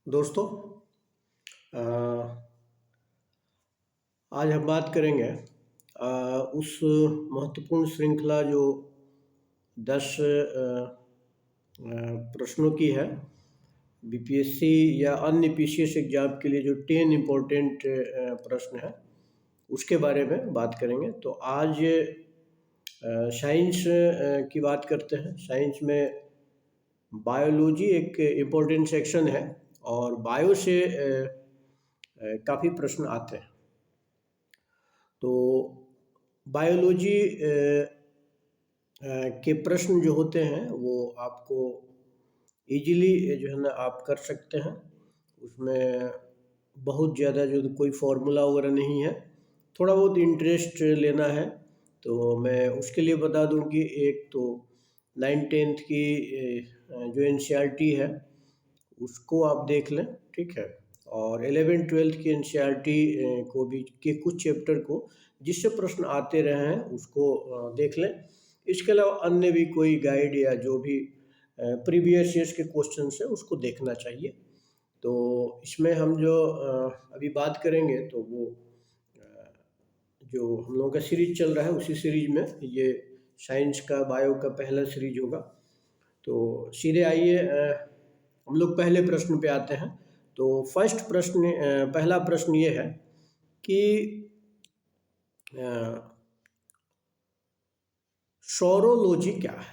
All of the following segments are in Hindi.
दोस्तों, अ, आज हम बात करेंगे उस महत्वपूर्ण श्रृंखला जो 10 प्रश्नों की है। बीपीएससी या अन्य पीसीएस एग्जाम के लिए जो 10 इम्पोर्टेंट प्रश्न है उसके बारे में बात करेंगे। तो आज साइंस की बात करते हैं। साइंस में बायोलॉजी एक इम्पोर्टेंट सेक्शन है और बायो से काफ़ी प्रश्न आते हैं। तो बायोलॉजी के प्रश्न जो होते हैं वो आपको इजीली जो है ना आप कर सकते हैं। उसमें बहुत ज़्यादा जो कोई फॉर्मूला वगैरह नहीं है, थोड़ा बहुत इंटरेस्ट लेना है। तो मैं उसके लिए बता दूं कि एक तो 9th-10th की जो एनसीईआरटी है उसको आप देख लें, ठीक है। और 11th-12th की एनसीईआरटी को भी के कुछ चैप्टर को जिससे प्रश्न आते रहे हैं उसको देख लें। इसके अलावा अन्य भी कोई गाइड या जो भी प्रीवियस ईयर्स के क्वेश्चन है उसको देखना चाहिए। तो इसमें हम जो अभी बात करेंगे तो वो जो हम लोगों का सीरीज चल रहा है उसी सीरीज में ये साइंस का बायो का पहला सीरीज होगा। तो सीधे आइए हम लोग पहले प्रश्न पे आते हैं। तो फर्स्ट प्रश्न पहला प्रश्न ये है कि सौरोलॉजी क्या है।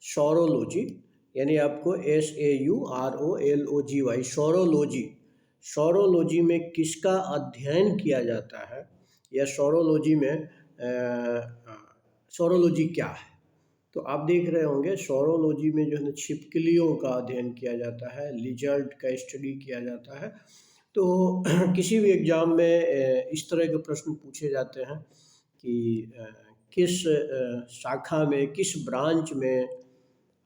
सौरोलॉजी यानी आपको SAUROLOGY सौरोलॉजी। सौरोलॉजी में किसका अध्ययन किया जाता है या सौरोलॉजी में सौरोलॉजी क्या है। तो आप देख रहे होंगे सौरोलॉजी में जो है ना छिपकलियों का अध्ययन किया जाता है, लिजर्ड का स्टडी किया जाता है। तो किसी भी एग्जाम में इस तरह के प्रश्न पूछे जाते हैं कि किस शाखा में, किस ब्रांच में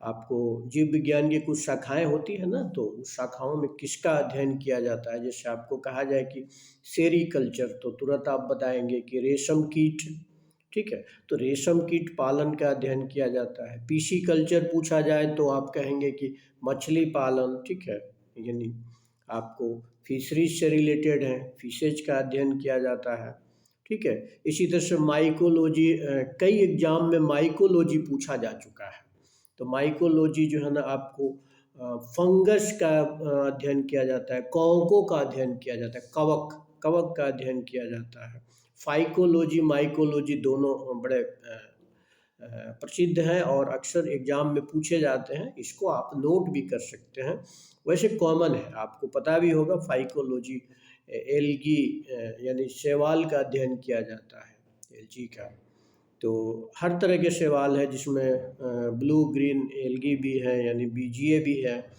आपको जीव विज्ञान की कुछ शाखाएं होती है ना, तो उस शाखाओं में किसका अध्ययन किया जाता है। जैसे आपको कहा जाए कि सेरीकल्चर, तो तुरंत आप बताएंगे कि रेशम कीट, ठीक है। तो रेशम कीट पालन का अध्ययन किया जाता है। पीसी कल्चर पूछा जाए तो आप कहेंगे कि मछली पालन, ठीक है। यानी आपको फिशरीज से रिलेटेड है, फिशेज का अध्ययन किया जाता है, ठीक है। इसी तरह से माइकोलॉजी, कई एग्जाम में माइकोलॉजी पूछा जा चुका है। तो माइकोलॉजी जो है ना आपको फंगस का अध्ययन किया जाता है, कवकों का अध्ययन किया जाता है, कवक का अध्ययन किया जाता है। फाइकोलॉजी, माइकोलॉजी दोनों बड़े प्रसिद्ध हैं और अक्सर एग्जाम में पूछे जाते हैं। इसको आप नोट भी कर सकते हैं। वैसे कॉमन है, आपको पता भी होगा फाइकोलॉजी एल्गी यानी शैवाल का अध्ययन किया जाता है, एल्गी का। तो हर तरह के शैवाल है जिसमें ब्लू ग्रीन एल्गी भी है यानी बीजीए भी है।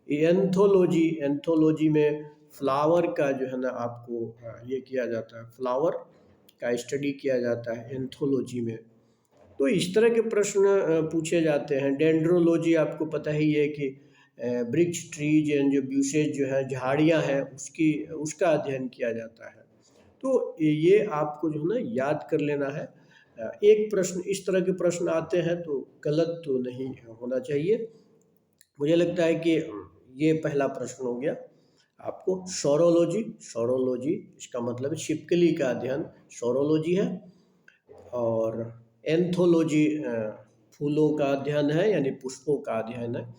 एंथोलॉजी में फ्लावर का जो है ना आपको ये किया जाता है, फ्लावर का स्टडी किया जाता है एंथोलॉजी में। तो इस तरह के प्रश्न पूछे जाते हैं। डेंड्रोलॉजी आपको पता ही है कि वृक्ष, ट्रीज एंड जो ब्यूसेज जो है, झाड़ियाँ हैं, उसका अध्ययन किया जाता है। तो ये आपको जो है ना याद कर लेना है। एक प्रश्न इस तरह के प्रश्न आते हैं तो गलत तो नहीं होना चाहिए। मुझे लगता है कि ये पहला प्रश्न हो गया आपको। सौरोलॉजी इसका मतलब छिपकली का अध्ययन सौरोलॉजी है। और एंथोलॉजी फूलों का अध्ययन है यानी पुष्पों का अध्ययन है।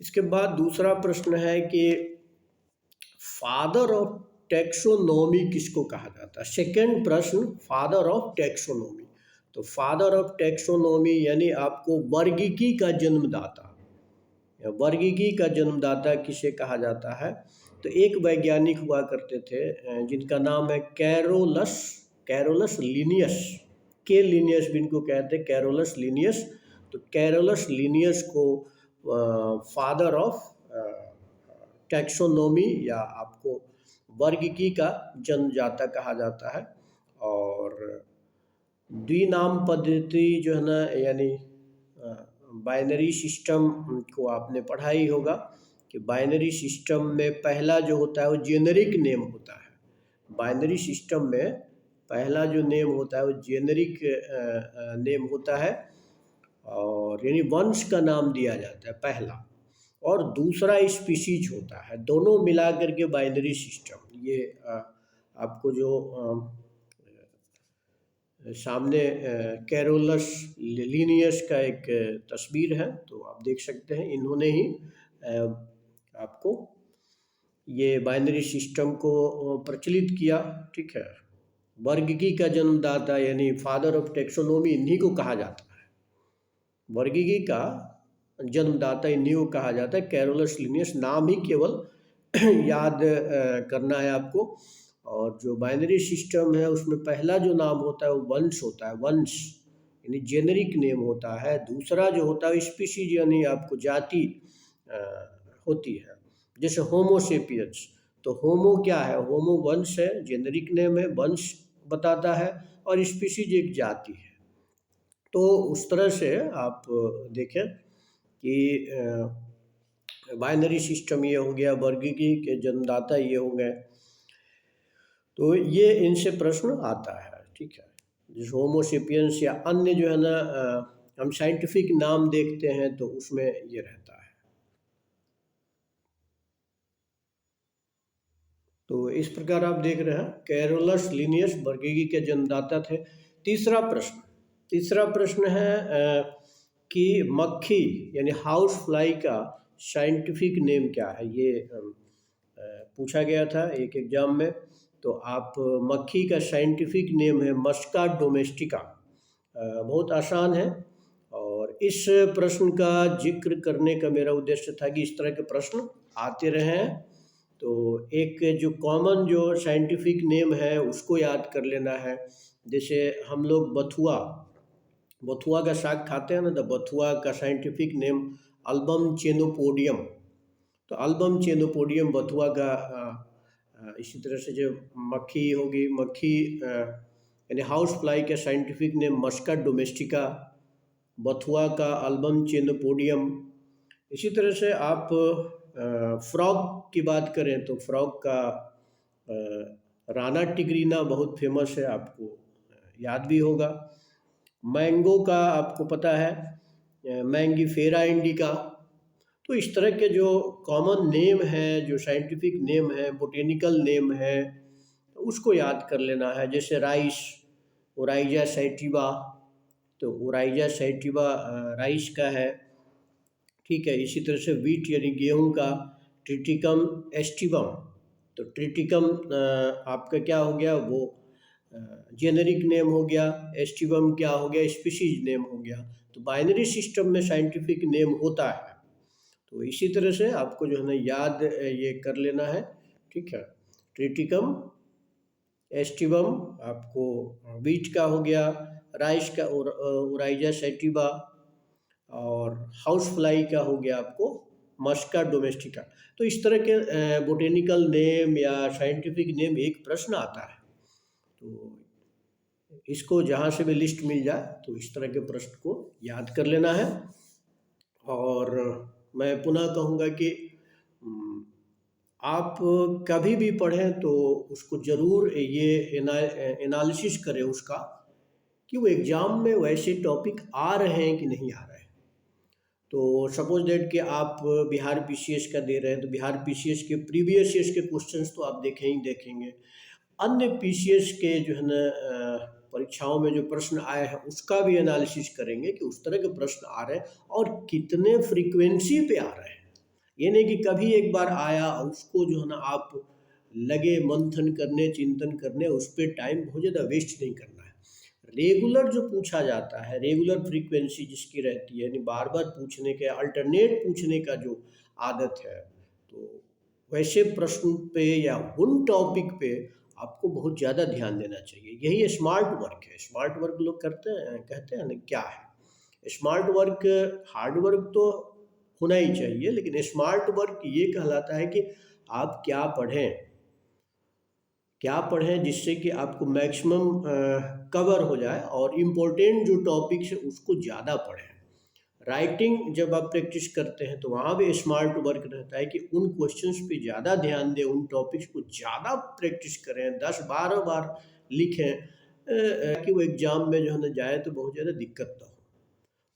इसके बाद दूसरा प्रश्न है कि फादर ऑफ टैक्सोनॉमी किसको कहा जाता है। सेकंड प्रश्न, फादर ऑफ टैक्सोनॉमी। तो फादर ऑफ टैक्सोनॉमी यानी आपको वर्गीकी का जन्मदाता, वर्गीकी का जन्मदाता किसे कहा जाता है। तो एक वैज्ञानिक हुआ करते थे जिनका नाम है कैरोलस लिनियस। के लिनियस भी इनको कहते हैं, कैरोलस लिनियस। तो कैरोलस लिनियस को फादर ऑफ टैक्सोनॉमी या आपको वर्गीकी का जन्मदाता कहा जाता है। और द्विनाम पद्धति जो है ना यानी बाइनरी सिस्टम को आपने पढ़ा ही होगा कि बाइनरी सिस्टम में पहला जो होता है वो जेनेरिक नेम होता है। बाइनरी सिस्टम में पहला जो नेम होता है वो जेनेरिक नेम होता है और यानी वंश का नाम दिया जाता है पहला। और दूसरा स्पीशीज होता है, दोनों मिला करके बाइनरी सिस्टम। ये आपको जो सामने कैरोलस लिनियस का एक तस्वीर है, तो आप देख सकते हैं इन्होंने ही आपको ये बाइनरी सिस्टम को प्रचलित किया। ठीक है, वर्गीकी का जन्मदाता यानी फादर ऑफ टेक्सोनोमी इन्हीं को कहा जाता है, वर्गीकी का जन्मदाता इन्हीं को कहा जाता है, कैरोलस लिनियस। नाम ही केवल याद करना है आपको। और जो बाइनरी सिस्टम है उसमें पहला जो नाम होता है वो वंश होता है, वंश यानी जेनेरिक नेम होता है। दूसरा जो होता है स्पीशीज यानी आपको जाति होती है, जैसे होमोसेपियंस। तो होमो क्या है, होमो वंश है, जेनेरिक नेम है, वंश बताता है, और स्पीशीज एक जाति है। तो उस तरह से आप देखें कि बाइनरी सिस्टम ये हो गया, वर्गीकी के जन्मदाता ये हो गए। तो ये इनसे प्रश्न आता है। ठीक है, जैसे होमोसेपियंस या अन्य जो है ना हम साइंटिफिक नाम देखते हैं तो उसमें ये रहता है। तो इस प्रकार आप देख रहे हैं कैरोलस लिनियस वर्गीकी के जन्मदाता थे। तीसरा प्रश्न है कि मक्खी यानी हाउस फ्लाई का साइंटिफिक नेम क्या है। ये पूछा गया था एक एग्जाम में। तो आप मक्खी का साइंटिफिक नेम है मस्का डोमेस्टिका। बहुत आसान है, और इस प्रश्न का जिक्र करने का मेरा उद्देश्य था कि इस तरह के प्रश्न आते रहे हैं। तो एक जो कॉमन जो साइंटिफिक नेम है उसको याद कर लेना है। जैसे हम लोग बथुआ का साग खाते हैं ना, तो बथुआ का साइंटिफिक नेम अल्बम चेनोपोडियम। तो अल्बम चेनोपोडियम बथुआ का इसी तरह से जो मक्खी होगी, मक्खी यानी हाउस फ्लाई का साइंटिफिक नेम मस्का डोमेस्टिका, बथुआ का अल्बम चेनोपोडियम। इसी तरह से आप फ्रॉग की बात करें तो फ्रॉग का राना टिग्रीना बहुत फेमस है, आपको याद भी होगा। मैंगो का आपको पता है मैंगीफेरा इंडिका। तो इस तरह के जो कॉमन नेम है, जो साइंटिफिक नेम है, बोटेनिकल नेम है, तो उसको याद कर लेना है। जैसे राइस, ओराइजा सैटिवा। तो ओराइजा सैटिवा राइस का है। ठीक है, इसी तरह से वीट यानी गेहूं का ट्रिटिकम एस्टिवम। तो ट्रिटिकम आपका क्या हो गया, वो जेनेरिक नेम हो गया, एस्टिवम क्या हो गया, स्पीशीज नेम हो गया। तो बाइनरी सिस्टम में साइंटिफिक नेम होता है। तो इसी तरह से आपको जो है ना याद ये कर लेना है। ठीक है, ट्रिटिकम एस्टिवम आपको वीट का हो गया, राइस का ओराइजा सैटिवा, और हाउस फ्लाई का हो गया आपको मस्का डोमेस्टिका। तो इस तरह के बोटेनिकल नेम या साइंटिफिक नेम एक प्रश्न आता है। तो इसको जहाँ से भी लिस्ट मिल जाए तो इस तरह के प्रश्न को याद कर लेना है। और मैं पुनः कहूँगा कि आप कभी भी पढ़ें तो उसको ज़रूर ये एनालिसिस करें उसका, कि वो एग्ज़ाम में वैसे टॉपिक आ रहे हैं कि नहीं आ रहे हैं। तो सपोज दैट कि आप बिहार पीसीएस का दे रहे हैं, तो बिहार पीसीएस के प्रीवियस ईयर्स के क्वेश्चंस तो आप देखेंगे। अन्य पीसीएस के जो है ना परीक्षाओं में जो प्रश्न आए हैं उसका भी एनालिसिस करेंगे कि उस तरह के प्रश्न आ रहे हैं और कितने फ्रीक्वेंसी पे आ रहे हैं। ये नहीं कि कभी एक बार आया उसको जो है ना आप लगे मंथन करने, चिंतन करने, उस पर टाइम बहुत ज़्यादा वेस्ट नहीं करना है। रेगुलर जो पूछा जाता है, रेगुलर फ्रीक्वेंसी जिसकी रहती है, यानी बार बार पूछने के, अल्टरनेट पूछने का जो आदत है, तो वैसे प्रश्न पे या उन टॉपिक पे आपको बहुत ज़्यादा ध्यान देना चाहिए। यही स्मार्ट वर्क है। स्मार्ट वर्क लोग करते हैं, कहते हैं ना क्या है स्मार्ट वर्क। हार्ड वर्क तो होना ही चाहिए, लेकिन स्मार्ट वर्क ये कहलाता है कि आप क्या पढ़ें जिससे कि आपको मैक्सिमम कवर हो जाए, और इम्पोर्टेंट जो टॉपिक्स है उसको ज़्यादा पढ़ें। राइटिंग जब आप प्रैक्टिस करते हैं तो वहाँ भी स्मार्ट वर्क रहता है कि उन क्वेश्चंस पे ज़्यादा ध्यान दें, उन टॉपिक्स को ज़्यादा प्रैक्टिस करें, 10-12 बार लिखें, कि वो एग्ज़ाम में जो है ना जाए तो बहुत ज़्यादा दिक्कत ना हो।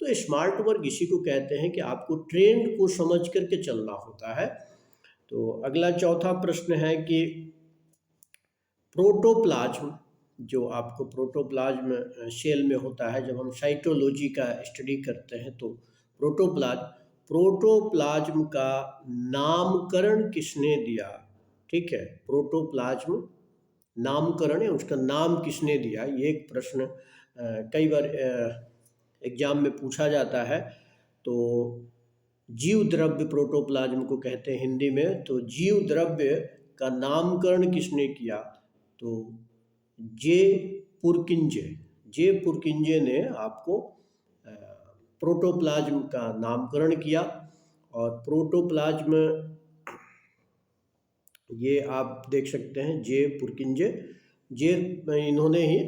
तो स्मार्ट वर्क इसी को कहते हैं कि आपको ट्रेंड को समझ करके चलना होता है। तो अगला चौथा प्रश्न है कि प्रोटोप्लाज्म, जो आपको प्रोटोप्लाज्म सेल में होता है, जब हम साइटोलॉजी का स्टडी करते हैं तो प्रोटोप्लाज्म का नामकरण किसने दिया? ठीक है, प्रोटोप्लाज्म नामकरण है, उसका नाम किसने दिया, ये एक प्रश्न कई बार एग्जाम में पूछा जाता है। तो जीव द्रव्य प्रोटोप्लाज्म को कहते हैं हिंदी में। तो जीव द्रव्य का नामकरण किसने किया? तो जे पुरकिंजे ने आपको प्रोटोप्लाज्म का नामकरण किया। और प्रोटोप्लाज्म ये आप देख सकते हैं, जे पुरकिंजे, इन्होंने ही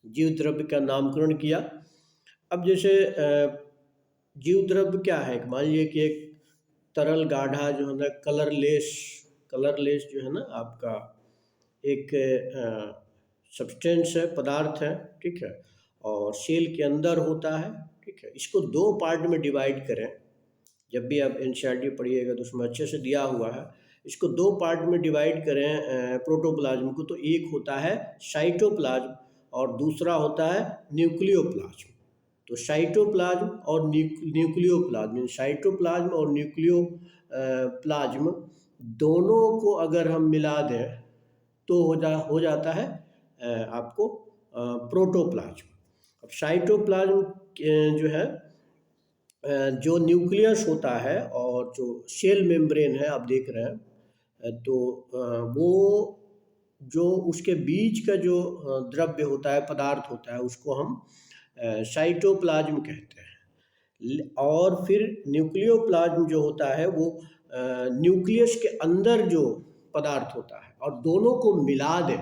जीव द्रव्य का नामकरण किया। अब जैसे जीव द्रव्य क्या है, मान लीजिए कि एक तरल गाढ़ा जो है ना, कलरलेस जो है ना आपका एक सब्सटेंस है, पदार्थ है, ठीक है, और सेल के अंदर होता है, ठीक है। इसको दो पार्ट में डिवाइड करें, जब भी आप एनसीईआरटी पढ़िएगा तो उसमें अच्छे से दिया हुआ है। इसको दो पार्ट में डिवाइड करें प्रोटोप्लाज्म को, तो एक होता है साइटोप्लाज्म और दूसरा होता है न्यूक्लियोप्लाज्म। तो साइटोप्लाज्म और न्यूक्लियोप्लाज्म, साइटोप्लाज्म और न्यूक्लियोप्लाज्म दोनों को अगर हम मिला दें तो हो जाता है आपको प्रोटोप्लाज्म। अब साइटोप्लाज्म जो है, जो न्यूक्लियस होता है और जो सेल मेम्ब्रेन है आप देख रहे हैं, तो वो जो उसके बीच का जो द्रव्य होता है, पदार्थ होता है, उसको हम साइटोप्लाज्म कहते हैं। और फिर न्यूक्लियोप्लाज्म जो होता है वो न्यूक्लियस के अंदर जो पदार्थ होता है, और दोनों को मिला दें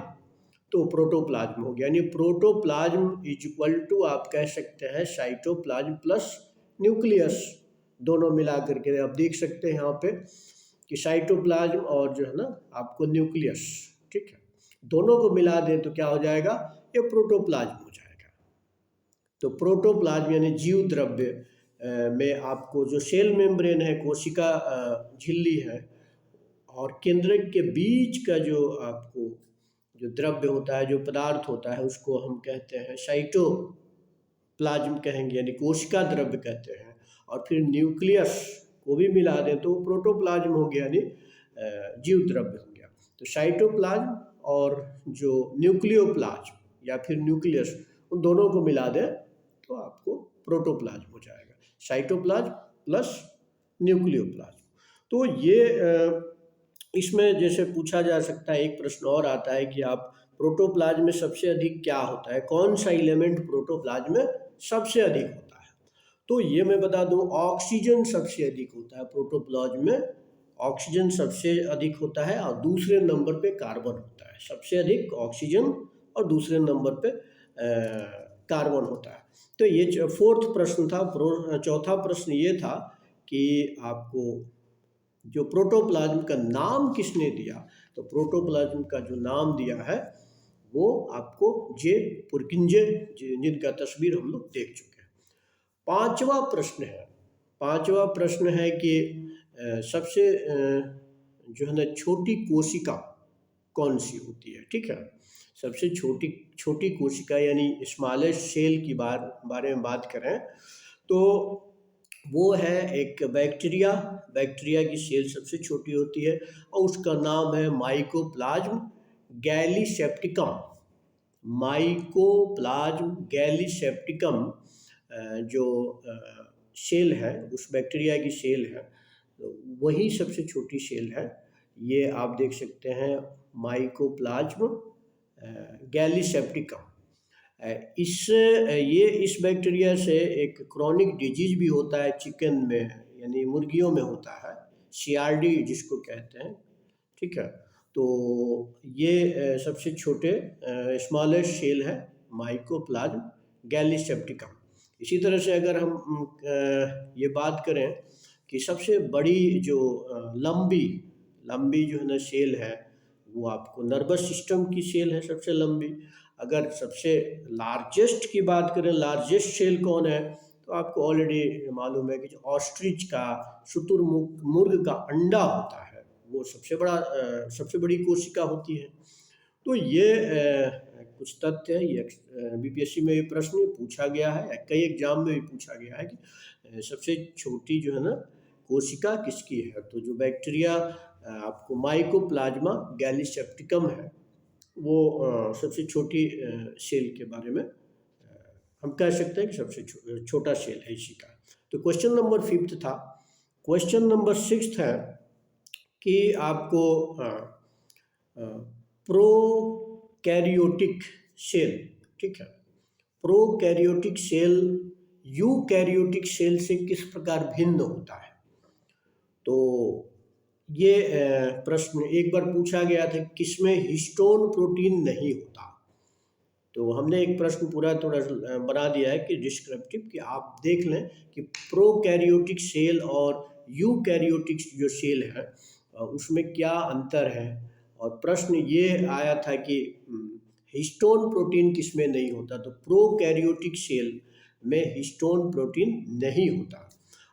तो प्रोटोप्लाज्म हो गया। यानी प्रोटोप्लाज्म इज इक्वल टू आप कह सकते हैं साइटोप्लाज्म प्लस न्यूक्लियस, दोनों मिला करके आप देख सकते हैं यहाँ पे कि साइटोप्लाज्म और जो है ना आपको न्यूक्लियस, ठीक है, दोनों को मिला दें तो क्या हो जाएगा, ये प्रोटोप्लाज्म हो जाएगा। तो प्रोटोप्लाज्म यानी जीव द्रव्य में आपको जो सेल मेम्ब्रेन है, कोशिका झिल्ली है, और केंद्र के बीच का जो आपको जो द्रव्य होता है, जो पदार्थ होता है, उसको हम कहते हैं साइटोप्लाज्म कहेंगे, यानी कोशिका द्रव्य कहते हैं। और फिर न्यूक्लियस को भी मिला दें तो प्रोटोप्लाज्म हो गया, यानी जीव द्रव्य हो गया। तो साइटोप्लाज्म और जो न्यूक्लियोप्लाज्म या फिर न्यूक्लियस, उन दोनों को मिला दें तो आपको प्रोटोप्लाज्म हो जाएगा, साइटोप्लाज्म प्लस न्यूक्लियोप्लाज्म। तो ये इसमें जैसे पूछा जा सकता है, एक प्रश्न और आता है कि आप प्रोटोप्लाज्म में सबसे अधिक क्या होता है, कौन सा एलिमेंट प्रोटोप्लाज्म में सबसे अधिक होता है? तो ये मैं बता दूं, ऑक्सीजन सबसे अधिक होता है प्रोटोप्लाज्म में, ऑक्सीजन सबसे अधिक होता है, और दूसरे नंबर पे कार्बन होता है। सबसे अधिक ऑक्सीजन और दूसरे नंबर पे कार्बन होता है। तो ये फोर्थ प्रश्न था। चौथा प्रश्न ये था कि आपको जो प्रोटोप्लाज्म का नाम किसने दिया? तो प्रोटोप्लाज्म का जो नाम दिया है वो आपको जे पुरकिंजे, जिनका तस्वीर हम लोग देख चुके हैं। पांचवा प्रश्न है कि सबसे जो है ना छोटी कोशिका कौन सी होती है? ठीक है, सबसे छोटी कोशिका यानी स्मॉलेस्ट सेल की बारे में बात करें तो वो है एक बैक्टीरिया की सेल सबसे छोटी होती है, और उसका नाम है माइकोप्लाज्म गैलीसेप्टिकम। माइकोप्लाज्म गैलीसेप्टिकम जो सेल है, उस बैक्टीरिया की सेल है, तो वही सबसे छोटी सेल है। ये आप देख सकते हैं, माइकोप्लाज्म गैलीसेप्टिकम। इस बैक्टीरिया से एक क्रॉनिक डिजीज भी होता है चिकन में, यानी मुर्गियों में होता है, CRD जिसको कहते हैं, ठीक है। तो ये सबसे छोटे स्मॉलेस्ट सेल है माइकोप्लाज्म गैलीसेप्टिकम। इसी तरह से अगर हम ये बात करें कि सबसे बड़ी जो लंबी जो है ना सेल है, वो आपको नर्वस सिस्टम की सेल है सबसे लंबी। अगर सबसे लार्जेस्ट की बात करें, लार्जेस्ट सेल कौन है, तो आपको ऑलरेडी मालूम है कि जो ऑस्ट्रिच का शुतुरमुर्ग का अंडा होता है वो सबसे बड़ी कोशिका होती है। तो ये कुछ तथ्य है, ये बीपीएससी में ये प्रश्न पूछा गया है, कई एग्जाम में भी पूछा गया है कि सबसे छोटी जो है ना कोशिका किसकी है। तो जो बैक्टीरिया आपको माइकोप्लाज्मा गैलीसेप्टिकम है वो सबसे छोटी सेल के बारे में हम कह सकते हैं कि सबसे छोटा सेल है इसी का। तो क्वेश्चन नंबर 5 था। क्वेश्चन नंबर 6 है कि आपको प्रोकैरियोटिक सेल, ठीक है, प्रोकैरियोटिक सेल यूकैरियोटिक सेल से किस प्रकार भिन्न होता है। तो ये प्रश्न एक बार पूछा गया था किसमें हिस्टोन प्रोटीन नहीं होता। तो हमने एक प्रश्न पूरा थोड़ा बना दिया है कि डिस्क्रिप्टिव, कि आप देख लें कि प्रोकैरियोटिक सेल और यूकैरियोटिक जो सेल है उसमें क्या अंतर है। और प्रश्न ये आया था कि हिस्टोन प्रोटीन किसमें नहीं होता। तो प्रोकैरियोटिक सेल में हिस्टोन प्रोटीन नहीं होता।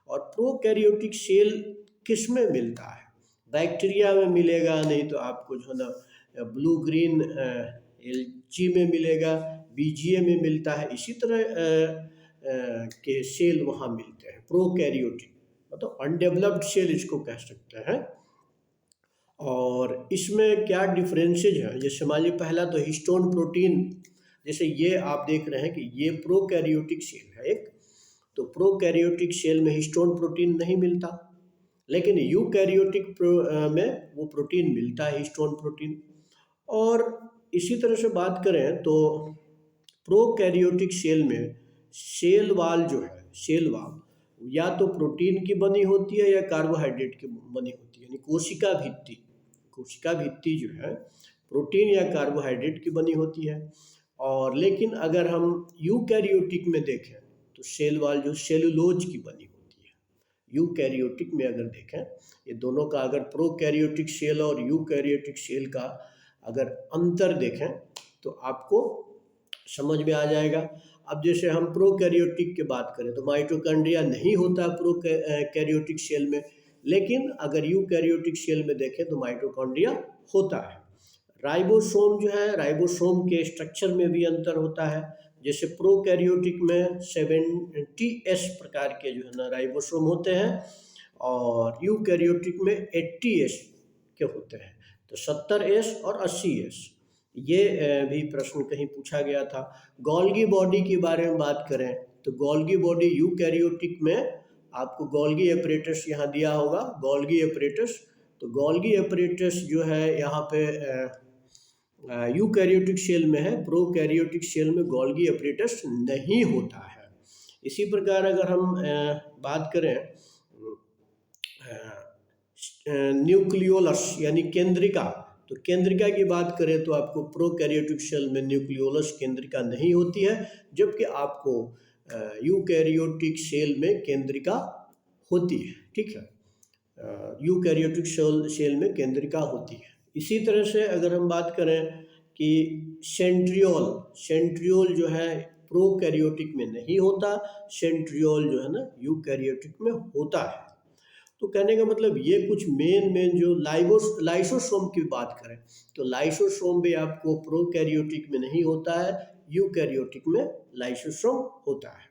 और प्रोकैरियोटिक सेल किस में मिलता है, बैक्टीरिया में मिलेगा, नहीं तो आपको जो है ना ब्लू ग्रीन एल्गी में मिलेगा, बीजीए में मिलता है, इसी तरह के सेल वहाँ मिलते हैं प्रोकैरियोटिक, मतलब अनडेवलप्ड सेल इसको कह सकते हैं। और इसमें क्या डिफरेंसेज है, जैसे मान लीजिए पहला तो हिस्टोन प्रोटीन, जैसे ये आप देख रहे हैं कि ये प्रोकैरियोटिक सेल है एक, तो प्रोकैरियोटिक सेल में हिस्टोन प्रोटीन नहीं मिलता, लेकिन यूकैरियोटिक में वो प्रोटीन मिलता है, हिस्टोन प्रोटीन। और इसी तरह से बात करें तो प्रोकैरियोटिक सेल में सेल वाल जो है, सेल वाल या तो प्रोटीन की बनी होती है या कार्बोहाइड्रेट की बनी होती है, यानी कोशिका भित्ति जो है प्रोटीन या कार्बोहाइड्रेट की बनी होती है। और लेकिन अगर हम यूकैरियोटिक में देखें तो सेल वाल जो सेलुलोज की बनी होती है। यूकैरियोटिक में अगर देखें, ये दोनों का अगर प्रोकैरियोटिक सेल और यूकैरियोटिक सेल का अगर अंतर देखें तो आपको समझ में आ जाएगा। अब जैसे हम प्रोकैरियोटिक की बात करें तो माइटोकॉन्ड्रिया नहीं होता प्रोकैरियोटिक सेल में, लेकिन अगर यूकैरियोटिक सेल में देखें तो माइटोकॉन्ड्रिया होता है। राइबोसोम जो है, राइबोसोम के स्ट्रक्चर में भी अंतर होता है। जैसे प्रोकैरियोटिक में 70S प्रकार के जो है ना राइबोसोम होते हैं और यूकैरियोटिक में 80S के होते हैं। तो 70S और 80S, ये भी प्रश्न कहीं पूछा गया था। गोल्गी बॉडी के बारे में बात करें तो गोल्गी बॉडी यूकैरियोटिक में आपको गोल्गी एपरेटस यहाँ दिया होगा, गोल्गी एपरेटस। तो गोल्गी एपरेटस जो है यहाँ पे यूकैरियोटिक सेल में है, प्रोकैरियोटिक सेल में गोल्गी एपरेटस नहीं होता है। इसी प्रकार अगर हम बात करें न्यूक्लियोलस यानी केंद्रिका, तो केंद्रिका की बात करें तो आपको प्रोकैरियोटिक सेल में न्यूक्लियोलस केंद्रिका नहीं होती है, जबकि आपको यूकैरियोटिक सेल में केंद्रिका होती है, ठीक है, यूकैरियोटिक सेल में केंद्रिका होती है। इसी तरह से अगर हम बात करें कि सेंट्रियोल जो है प्रोकैरियोटिक में नहीं होता, सेंट्रियोल जो है ना यूकैरियोटिक में होता है। तो कहने का मतलब ये कुछ मेन जो लाइसोसोम की बात करें तो लाइसोसोम भी आपको प्रोकैरियोटिक में नहीं होता है, यूकैरियोटिक में लाइसोसोम होता है।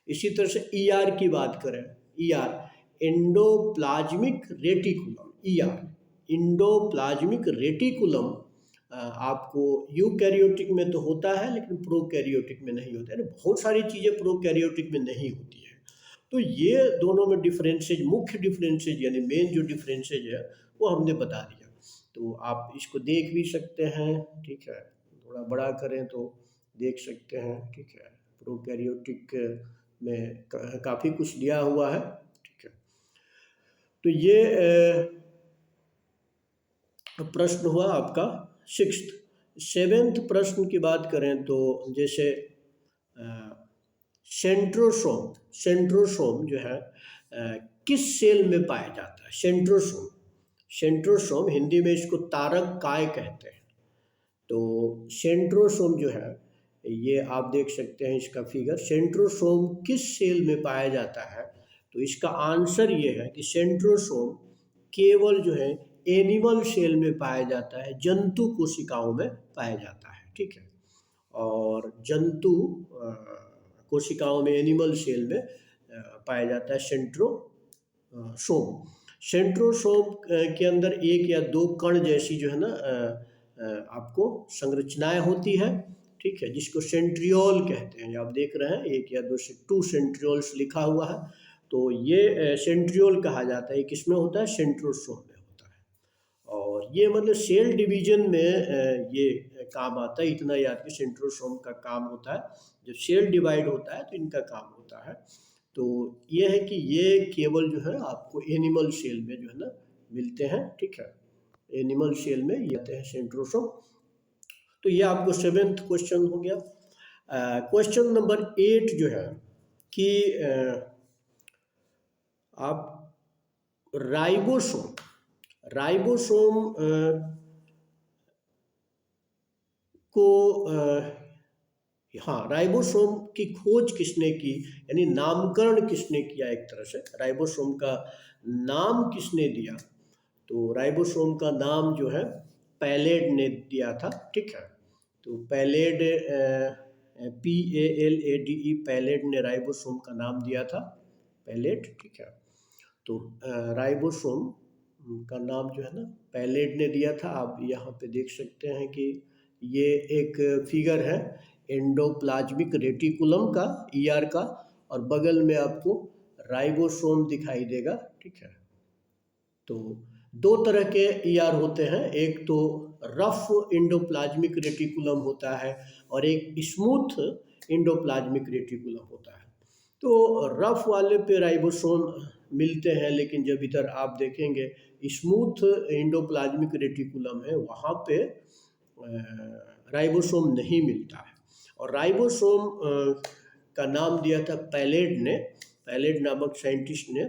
इसी तरह से ER की बात करें, ER endoplasmic reticulum, endoplasmic reticulum आपको यूकैरियोटिक में तो होता है लेकिन प्रोकैरियोटिक में नहीं होता है। बहुत सारी चीज़ें प्रोकैरियोटिक में नहीं होती है। तो ये दोनों में डिफरेंसेज, मुख्य डिफरेंसेज यानी मेन जो डिफरेंसेज है वो हमने बता दिया। तो आप इसको देख भी सकते हैं, ठीक है, थोड़ा बड़ा करें तो देख सकते हैं, ठीक है। प्रोकैरियोटिक में काफ़ी कुछ दिया हुआ है, ठीक है। तो ये प्रश्न हुआ आपका 6th। 7th प्रश्न की बात करें तो जैसे सेंट्रोसोम जो है किस सेल में पाया जाता है। सेंट्रोसोम हिंदी में इसको तारक काय कहते हैं। तो सेंट्रोसोम जो है ये आप देख सकते हैं इसका फिगर। सेंट्रोसोम किस सेल में पाया जाता है? तो इसका आंसर ये है कि सेंट्रोसोम केवल जो है एनिमल सेल में पाया जाता है, जंतु कोशिकाओं में पाया जाता है, ठीक है। और जंतु कोशिकाओं में, एनिमल सेल में पाया जाता है सेंट्रोसोम। सेंट्रोसोम के अंदर एक या दो कण जैसी जो है ना आपको संरचनाएं होती है, ठीक है, जिसको सेंट्रियोल कहते हैं। आप देख रहे हैं एक या दो से 2 सेंट्रियोल्स लिखा हुआ है, तो ये सेंट्रियोल कहा जाता है। ये किसमें होता है? सेंट्रोसोम में होता है। और ये मतलब सेल डिवीजन में ये काम आता है। इतना याद कि सेंट्रोसोम का काम होता है, जब सेल डिवाइड होता है तो इनका काम होता है। तो ये है कि ये केवल जो है आपको एनिमल सेल में जो है ना मिलते हैं, ठीक है। एनिमल सेल में ये आते हैं सेंट्रोसोम। तो ये आपको 7th क्वेश्चन हो गया। क्वेश्चन नंबर 8 जो है कि आप राइबोसोम को हाँ, राइबोसोम की खोज किसने की, यानी नामकरण किसने किया? एक तरह से राइबोसोम का नाम किसने दिया? तो राइबोसोम का नाम जो है पैलेड ने दिया था, ठीक है। तो पैलेड PALADE, पैलेड ने राइबोसोम का नाम दिया था, पैलेड, ठीक है। तो राइबोसोम का नाम जो है ना पैलेड ने दिया था। आप यहाँ पे देख सकते हैं कि ये एक फिगर है एंडोप्लाज्मिक रेटिकुलम का, ER का, और बगल में आपको राइबोसोम दिखाई देगा, ठीक है। तो 2 तरह के ER होते हैं, एक तो रफ एंडोप्लाज्मिक रेटिकुलम होता है और एक स्मूथ एंडोप्लाज्मिक रेटिकुलम होता है। तो रफ वाले पे राइबोसोम मिलते हैं, लेकिन जब इधर आप देखेंगे स्मूथ एंडोप्लाज्मिक रेटिकुलम है, वहाँ पे राइबोसोम नहीं मिलता है। और राइबोसोम का नाम दिया था पैलेड ने, पैलेड नामक साइंटिस्ट ने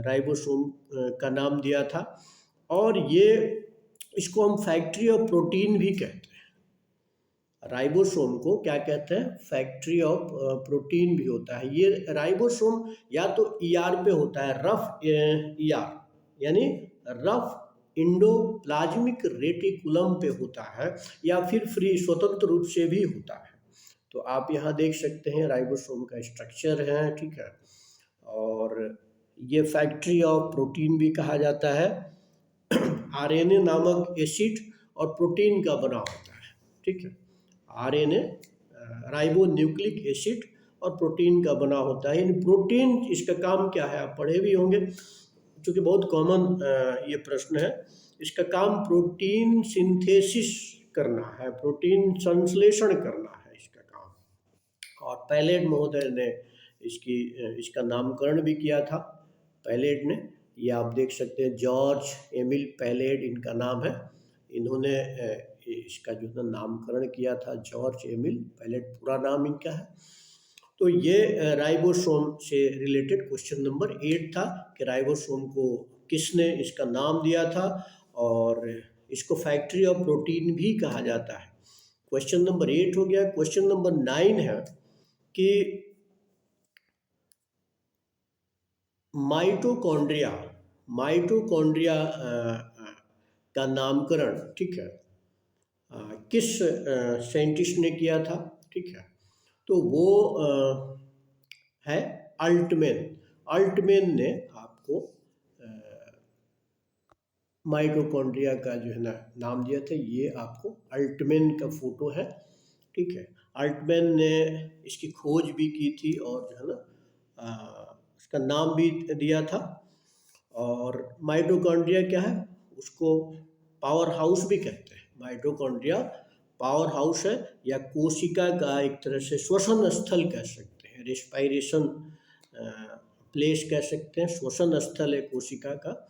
राइबोसोम का नाम दिया था। और ये इसको हम फैक्ट्री ऑफ प्रोटीन भी कहते हैं। राइबोसोम को क्या कहते हैं? फैक्ट्री ऑफ प्रोटीन भी होता है। ये राइबोसोम या तो ER पे होता है, रफ ER यानी रफ इंडोप्लाज्मिक रेटिकुलम पे होता है, या फिर फ्री स्वतंत्र रूप से भी होता है। तो आप यहाँ देख सकते हैं राइबोसोम का स्ट्रक्चर है, ठीक है। और ये फैक्ट्री ऑफ प्रोटीन भी कहा जाता है। RNA नामक एसिड और प्रोटीन का बना होता है, ठीक है। RNA राइबो न्यूक्लिक एसिड और प्रोटीन का बना होता है। यानी प्रोटीन, इसका काम क्या है आप पढ़े भी होंगे, क्योंकि बहुत कॉमन ये प्रश्न है। इसका काम प्रोटीन सिंथेसिस करना है, प्रोटीन संश्लेषण करना है इसका काम। और पैलेड महोदय ने इसका नामकरण भी किया था, पैलेड ने। ये आप देख सकते हैं जॉर्ज एमिल पैलेड इनका नाम है। इन्होंने इसका जो है नामकरण किया था, जॉर्ज एमिल पैलेड पूरा नाम इनका है। तो ये राइबोसोम से रिलेटेड क्वेश्चन नंबर 8 था कि राइबोसोम को किसने इसका नाम दिया था, और इसको फैक्ट्री ऑफ प्रोटीन भी कहा जाता है। क्वेश्चन नंबर 8 हो गया। क्वेश्चन नंबर 9 है कि माइटोकॉन्ड्रिया का नामकरण, ठीक है, किस साइंटिस्ट ने किया था, ठीक है। तो वो है अल्टमैन ने आपको माइटोकॉन्ड्रिया का जो है ना नाम दिया था। ये आपको अल्टमैन का फोटो है, ठीक है। अल्टमैन ने इसकी खोज भी की थी और जो है ना इसका नाम भी दिया था। और माइटोकॉन्ड्रिया क्या है? उसको पावर हाउस भी कहते हैं। माइटोकॉन्ड्रिया पावर हाउस है, या कोशिका का एक तरह से श्वसन स्थल कह सकते हैं, रेस्पायरेशन प्लेस कह सकते हैं, श्वसन स्थल है कोशिका का।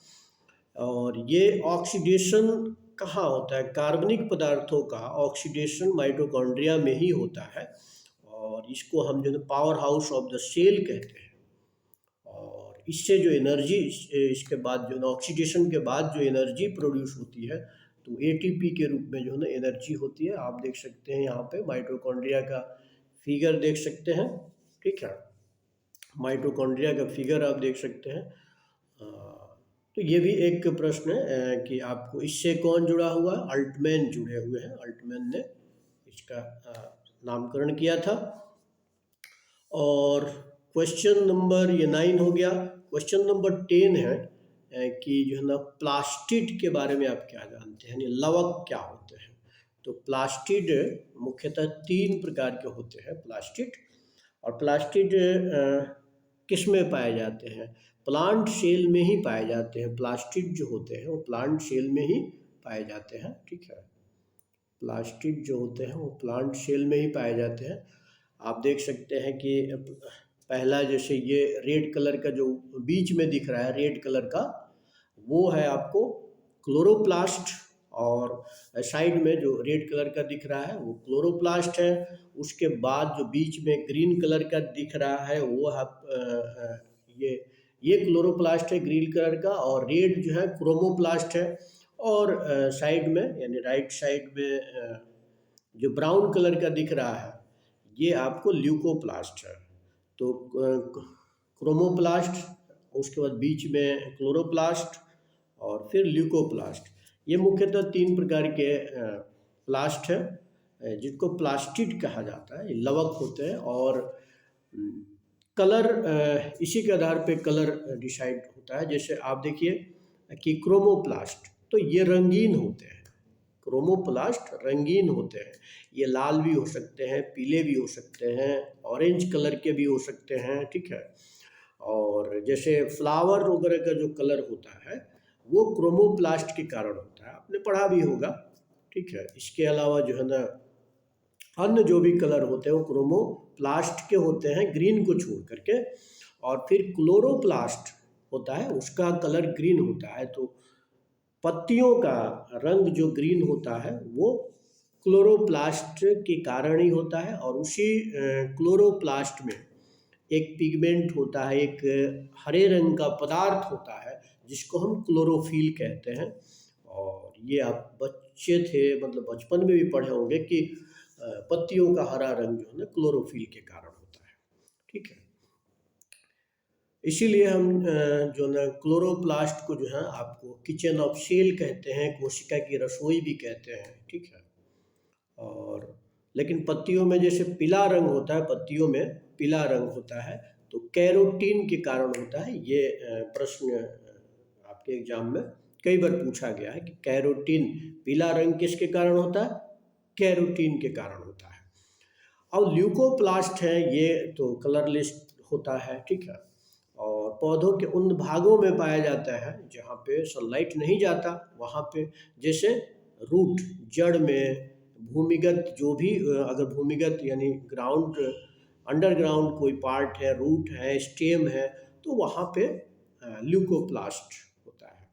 और ये ऑक्सीडेशन कहाँ होता है? कार्बनिक पदार्थों का ऑक्सीडेशन माइटोकॉन्ड्रिया में ही होता है, और इसको हम जो है power house of the cell कहते हैं। और इससे जो एनर्जी, इसके बाद जो ऑक्सीडेशन के बाद जो एनर्जी प्रोड्यूस होती है, तो एटीपी के रूप में जो है ना एनर्जी होती है। आप देख सकते हैं यहाँ पे माइटोकॉन्ड्रिया का फिगर देख सकते हैं, ठीक है। माइटोकॉन्ड्रिया का फिगर आप देख सकते हैं। तो ये भी एक प्रश्न है कि आपको इससे कौन जुड़ा हुआ है, अल्टमैन जुड़े हुए हैं, अल्टमैन ने इसका नामकरण किया था। और क्वेश्चन नंबर ये 9 हो गया। क्वेश्चन नंबर 10 है कि जो है ना प्लास्टिड के बारे में आप क्या जानते हैं, यानी लवक क्या होते हैं। तो प्लास्टिड मुख्यतः 3 प्रकार के होते हैं प्लास्टिड। और प्लास्टिड किस में पाए जाते हैं, प्लांट सेल में ही पाए जाते हैं। प्लास्टिड जो होते हैं वो प्लांट सेल में ही पाए जाते हैं, ठीक है। प्लास्टिड जो होते हैं वो प्लांट सेल में ही पाए जाते हैं। आप देख सकते हैं कि पहला जैसे ये रेड कलर का जो बीच में दिख रहा है रेड कलर का, वो है आपको क्लोरोप्लास्ट। और साइड में जो रेड कलर का दिख रहा है वो क्लोरोप्लास्ट है। उसके बाद जो बीच में ग्रीन कलर का दिख रहा है वो है ये क्लोरोप्लास्ट है ग्रीन कलर का, और रेड जो है क्रोमोप्लास्ट है। और साइड में यानी राइट साइड में जो ब्राउन कलर का दिख रहा है ये आपको ल्यूकोप्लास्ट है। तो क्रोमोप्लास्ट, उसके बाद बीच में क्लोरोप्लास्ट और फिर ल्यूकोप्लास्ट। ये मुख्यतः 3 प्रकार के प्लास्ट है जिनको प्लास्टिड कहा जाता है। ये लवक होते हैं और कलर इसी के आधार पे कलर डिसाइड होता है। जैसे आप देखिए कि क्रोमोप्लास्ट तो ये रंगीन होते हैं, क्रोमोप्लास्ट रंगीन होते हैं। ये लाल भी हो सकते हैं, पीले भी हो सकते हैं, ऑरेंज कलर के भी हो सकते हैं, ठीक है। और जैसे फ्लावर वगैरह का जो कलर होता है वो क्रोमोप्लास्ट के कारण होता है, आपने पढ़ा भी होगा, ठीक है। इसके अलावा जो है ना अन्य जो भी कलर होते हैं वो क्रोमोप्लास्ट के होते हैं, ग्रीन को छोड़ करके। और फिर क्लोरोप्लास्ट होता है, उसका कलर ग्रीन होता है। तो पत्तियों का रंग जो ग्रीन होता है वो क्लोरोप्लास्ट के कारण ही होता है। और उसी क्लोरोप्लास्ट में एक पिगमेंट होता है, एक हरे रंग का पदार्थ होता है जिसको हम क्लोरोफिल कहते हैं। और ये आप बच्चे थे मतलब बचपन में भी पढ़े होंगे कि पत्तियों का हरा रंग जो है ना क्लोरोफिल के कारण होता है, ठीक है। इसीलिए हम जो ना क्लोरोप्लास्ट को जो है आपको किचन ऑफ सेल कहते हैं, कोशिका की रसोई भी कहते हैं, ठीक है। और लेकिन पत्तियों में जैसे पीला रंग होता है, पत्तियों में पीला रंग होता है तो कैरोटीन के कारण होता है। ये प्रश्न आपके एग्जाम में कई बार पूछा गया है कि कैरोटीन पीला रंग किसके कारण होता है, कैरोटीन के कारण होता है। अब ल्यूकोप्लास्ट है ये तो कलरलेस होता है, ठीक है। और पौधों के उन भागों में पाया जाता है जहाँ पे सनलाइट नहीं जाता, वहाँ पे जैसे रूट जड़ में, भूमिगत जो भी अगर भूमिगत यानी ग्राउंड अंडरग्राउंड कोई पार्ट है, रूट है, स्टेम है, तो वहाँ पे ल्यूकोप्लास्ट होता है।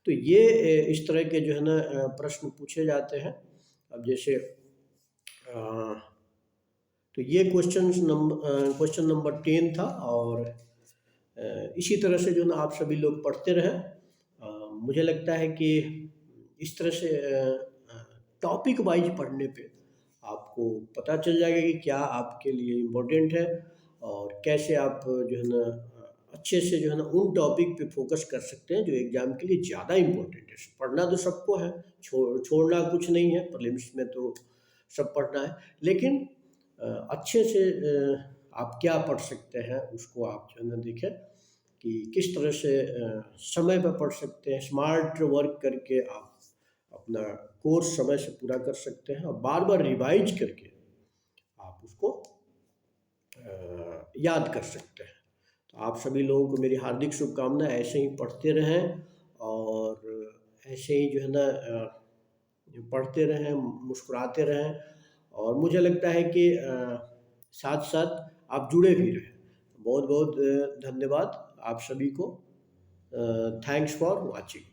तो ये इस तरह के जो है ना प्रश्न पूछे जाते हैं। अब जैसे तो ये क्वेश्चन नंबर 10 था। और इसी तरह से जो ना आप सभी लोग पढ़ते रहें। मुझे लगता है कि इस तरह से टॉपिक वाइज पढ़ने पे आपको पता चल जाएगा कि क्या आपके लिए इम्पोर्टेंट है और कैसे आप जो है ना अच्छे से जो है ना उन टॉपिक पे फोकस कर सकते हैं जो एग्ज़ाम के लिए ज़्यादा इम्पोर्टेंट है। पढ़ना तो सबको है, छोड़ना कुछ नहीं है, प्रीलिम्स में तो सब पढ़ना है। लेकिन अच्छे से आप क्या पढ़ सकते हैं उसको आप जो है ना देखें कि किस तरह से समय पर पढ़ सकते हैं। स्मार्ट वर्क करके आप अपना कोर्स समय से पूरा कर सकते हैं और बार बार रिवाइज करके आप उसको याद कर सकते हैं। तो आप सभी लोगों को मेरी हार्दिक शुभकामनाएं, ऐसे ही पढ़ते रहें और ऐसे ही जो है ना पढ़ते रहें, मुस्कुराते रहें। और मुझे लगता है कि साथ साथ आप जुड़े भी रहें। बहुत बहुत धन्यवाद आप सभी को। Thanks for watching.